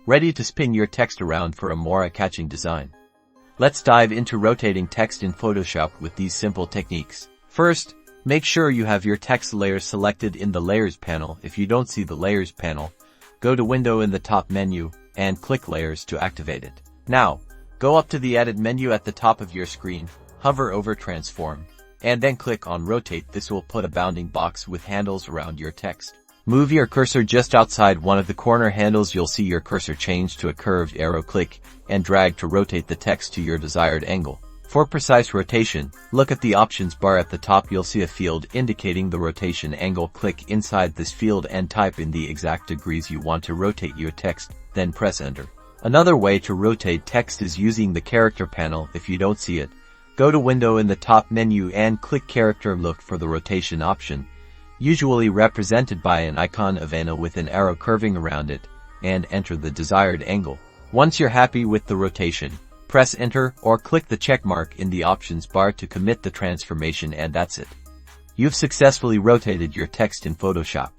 ready to spin your text around for a more eye-catching design. Let's dive into rotating text in Photoshop with these simple techniques. First, make sure you have your text layer selected in the Layers panel. If you don't see the Layers panel, go to Window in the top menu and click Layers to activate it. Now, go up to the Edit menu at the top of your screen, hover over Transform, and then click on Rotate. This will put a bounding box with handles around your text. Move your cursor just outside one of the corner handles. You'll see your cursor change to a curved arrow. Click and drag to rotate the text to your desired angle. For precise rotation, look at the options bar at the top. You'll see a field indicating the rotation angle. Click inside this field and type in the exact degrees you want to rotate your text, then press Enter. Another way to rotate text is using the Character panel. If you don't see it, go to Window in the top menu and click Character. Look for the rotation option, usually represented by an icon of Anna with an arrow curving around it, and enter the desired angle. Once you're happy with the rotation, press Enter or click the check mark in the options bar to commit the transformation, and that's it. You've successfully rotated your text in Photoshop.